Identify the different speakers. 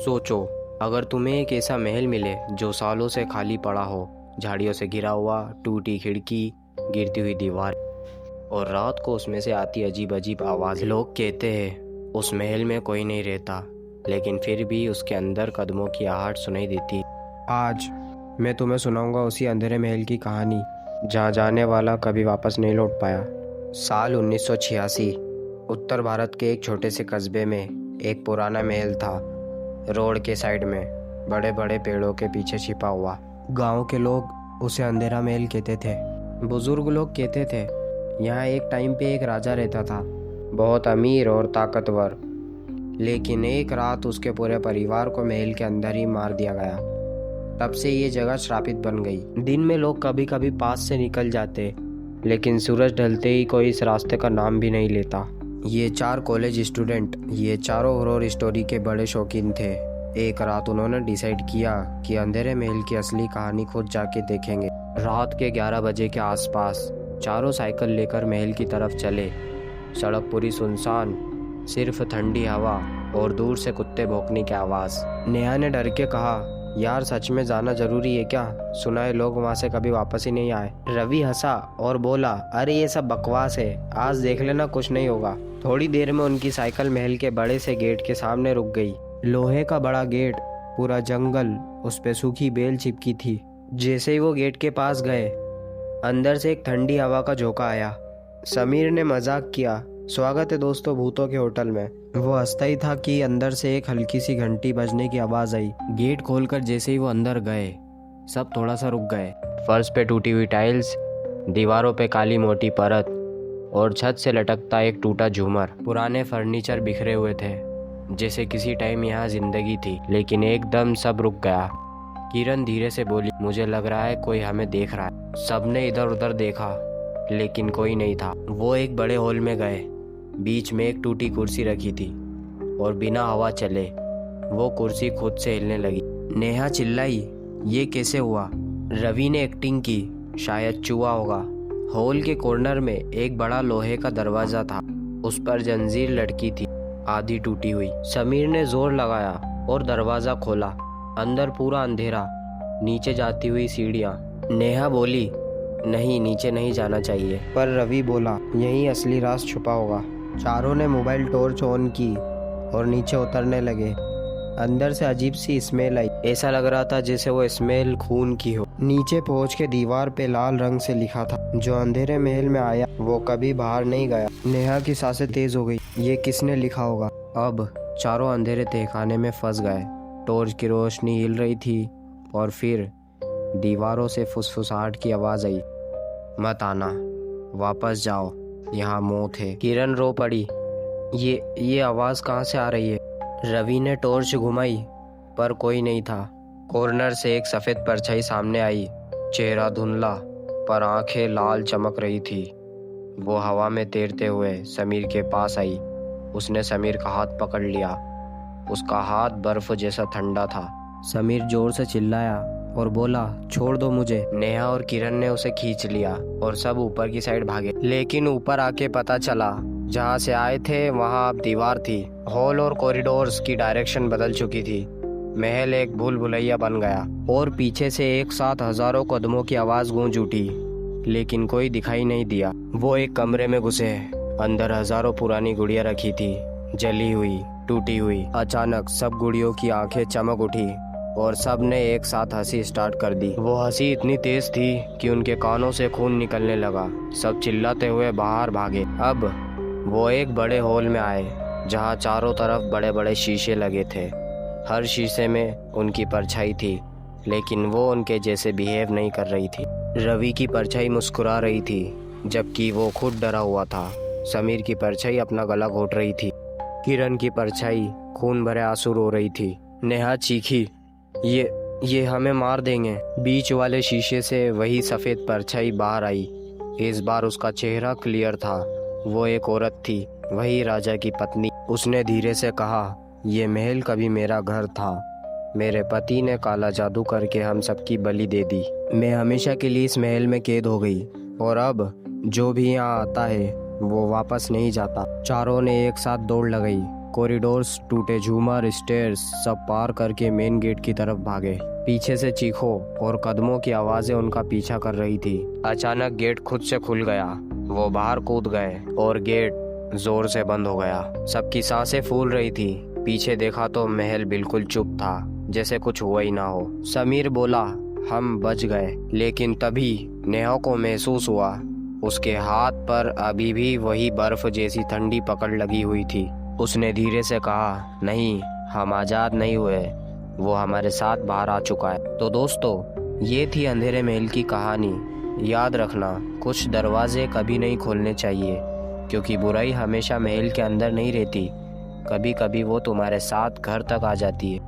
Speaker 1: सोचो, अगर तुम्हें एक ऐसा महल मिले जो सालों से खाली पड़ा हो, झाड़ियों से घिरा हुआ, टूटी खिड़की, गिरती हुई दीवार और रात को उसमें से आती अजीब अजीब आवाज़। लोग कहते हैं उस महल में कोई नहीं रहता, लेकिन फिर भी उसके अंदर कदमों की आहट सुनाई देती। आज मैं तुम्हें सुनाऊंगा उसी अंधेरे महल की कहानी जहाँ जाने वाला कभी वापस नहीं लौट पाया। साल 1986, उत्तर भारत के एक छोटे से कस्बे में एक पुराना महल था। रोड के साइड में बड़े बड़े पेड़ों के पीछे छिपा हुआ। गांव के लोग उसे अंधेरा महल कहते थे। बुजुर्ग लोग कहते थे यहाँ एक टाइम पे एक राजा रहता था, बहुत अमीर और ताकतवर, लेकिन एक रात उसके पूरे परिवार को महल के अंदर ही मार दिया गया। तब से ये जगह श्रापित बन गई। दिन में लोग कभी कभी पास से निकल जाते, लेकिन सूरज ढलते ही कोई इस रास्ते का नाम भी नहीं लेता। ये 4 कॉलेज स्टूडेंट ये चारों हॉरर स्टोरी के बड़े शौकीन थे। एक रात उन्होंने डिसाइड किया कि अंधेरे महल की असली कहानी खुद जाके देखेंगे। रात के 11 बजे के आसपास चारों साइकिल लेकर महल की तरफ चले। सड़क पूरी सुनसान, सिर्फ ठंडी हवा और दूर से कुत्ते भौंकने की आवाज़। नेहा ने डर के कहा, यार सच में जाना जरूरी है क्या? सुना है लोग वहाँ से कभी वापस ही नहीं आए। रवि हंसा और बोला, अरे ये सब बकवास है, आज देख लेना, कुछ नहीं होगा। थोड़ी देर में उनकी साइकिल महल के बड़े से गेट के सामने रुक गई। लोहे का बड़ा गेट, पूरा जंगल, उस पे सूखी बेल चिपकी थी। जैसे ही वो गेट के पास गए, अंदर से एक ठंडी हवा का झोंका आया। समीर ने मजाक किया, स्वागत है दोस्तों भूतों के होटल में। वो हंसता ही था कि अंदर से एक हल्की सी घंटी बजने की आवाज आई। गेट खोलकर जैसे ही वो अंदर गए, सब थोड़ा सा रुक गए। फर्श पे टूटी हुई टाइल्स, दीवारों पे काली मोटी परत और छत से लटकता एक टूटा झूमर। पुराने फर्नीचर बिखरे हुए थे, जैसे किसी टाइम यहाँ जिंदगी थी। लेकिन एकदम सब रुक गया। किरण धीरे से बोली, मुझे लग रहा है कोई हमें देख रहा है। सबने इधर उधर देखा, लेकिन कोई नहीं था। वो एक बड़े हॉल में गए। बीच में एक टूटी कुर्सी रखी थी और बिना हवा चले वो कुर्सी खुद से हिलने लगी। नेहा चिल्लाई, ये कैसे हुआ? रवि ने एक्टिंग की, शायद चूहा होगा। हॉल के कॉर्नर में एक बड़ा लोहे का दरवाजा था, उस पर जंजीर लटकी थी, आधी टूटी हुई। समीर ने जोर लगाया और दरवाजा खोला। अंदर पूरा अंधेरा, नीचे जाती हुई सीढ़ियाँ। नेहा बोली, नहीं, नीचे नहीं जाना चाहिए। पर रवि बोला, यहीं असली राज छुपा होगा। चारों ने मोबाइल टॉर्च ऑन की और नीचे उतरने लगे। अंदर से अजीब सी स्मेल आई। ऐसा लग रहा था जैसे वो स्मेल खून की हो। नीचे पहुंच के दीवार पे लाल रंग से लिखा था, जो अंधेरे महल में आया वो कभी बाहर नहीं गया। नेहा की सांसें तेज हो गई। ये किसने लिखा होगा? अब चारों अंधेरे तहखाने में फंस गए। टॉर्च की रोशनी हिल रही थी और फिर दीवारों से फुसफुसाहट की आवाज आई, मत आना, वापस जाओ, यहाँ मौत है। किरण रो पड़ी, ये आवाज कहाँ से आ रही है? रवि ने टॉर्च घुमाई, पर कोई नहीं था। कॉर्नर से एक सफेद परछाई सामने आई। चेहरा धुंधला, पर आंखें लाल चमक रही थी। वो हवा में तैरते हुए समीर के पास आई। उसने समीर का हाथ पकड़ लिया। उसका हाथ बर्फ जैसा ठंडा था। समीर जोर से चिल्लाया और बोला, छोड़ दो मुझे। नेहा और किरण ने उसे खींच लिया और सब ऊपर की साइड भागे। लेकिन ऊपर आके पता चला, जहाँ से आए थे वहाँ अब दीवार थी। हॉल और कॉरिडोर्स की डायरेक्शन बदल चुकी थी। महल एक भूल भुलैया बन गया और पीछे से एक साथ हजारों कदमों की आवाज गूंज उठी, लेकिन कोई दिखाई नहीं दिया। वो एक कमरे में घुसे। अंदर हजारों पुरानी गुड़िया रखी थी, जली हुई, टूटी हुई। अचानक सब गुड़ियों की आंखें चमक उठी और सब ने एक साथ हंसी स्टार्ट कर दी। वो हंसी इतनी तेज थी कि उनके कानों से खून निकलने लगा। सब चिल्लाते हुए बाहर भागे। अब वो एक बड़े हॉल में आए, जहाँ चारों तरफ बड़े बड़े शीशे लगे थे। हर शीशे में उनकी परछाई थी, लेकिन वो उनके जैसे बिहेव नहीं कर रही थी। रवि की परछाई मुस्कुरा रही थी, जबकि वो खुद डरा हुआ था। समीर की परछाई अपना गला घोट रही थी। किरण की परछाई खून भरे आंसू रो रही थी। नेहा चीखी, ये हमें मार देंगे। बीच वाले शीशे से वही सफेद परछाई बाहर आई। इस बार उसका चेहरा क्लियर था। वो एक औरत थी, वही राजा की पत्नी। उसने धीरे से कहा, ये महल कभी मेरा घर था। मेरे पति ने काला जादू करके हम सबकी बलि दे दी। मैं हमेशा के लिए इस महल में कैद हो गई और अब जो भी यहाँ आता है वो वापस नहीं जाता। चारों ने एक साथ दौड़ लगाई। कॉरिडोर्स, टूटे झूमर, स्टेयर्स सब पार करके मेन गेट की तरफ भागे। पीछे से चीखों और कदमों की आवाजें उनका पीछा कर रही थी। अचानक गेट खुद से खुल गया। वो बाहर कूद गए और गेट जोर से बंद हो गया। सबकी सांसें फूल रही थी। पीछे देखा तो महल बिल्कुल चुप था, जैसे कुछ हुआ ही ना हो। समीर बोला, हम बच गए। लेकिन तभी नेहा को महसूस हुआ उसके हाथ पर अभी भी वही बर्फ जैसी ठंडी पकड़ लगी हुई थी। उसने धीरे से कहा, नहीं, हम आज़ाद नहीं हुए, वो हमारे साथ बाहर आ चुका है। तो दोस्तों, ये थी अंधेरे महल की कहानी। याद रखना, कुछ दरवाजे कभी नहीं खोलने चाहिए, क्योंकि बुराई हमेशा महल के अंदर नहीं रहती, कभी कभी वो तुम्हारे साथ घर तक आ जाती है।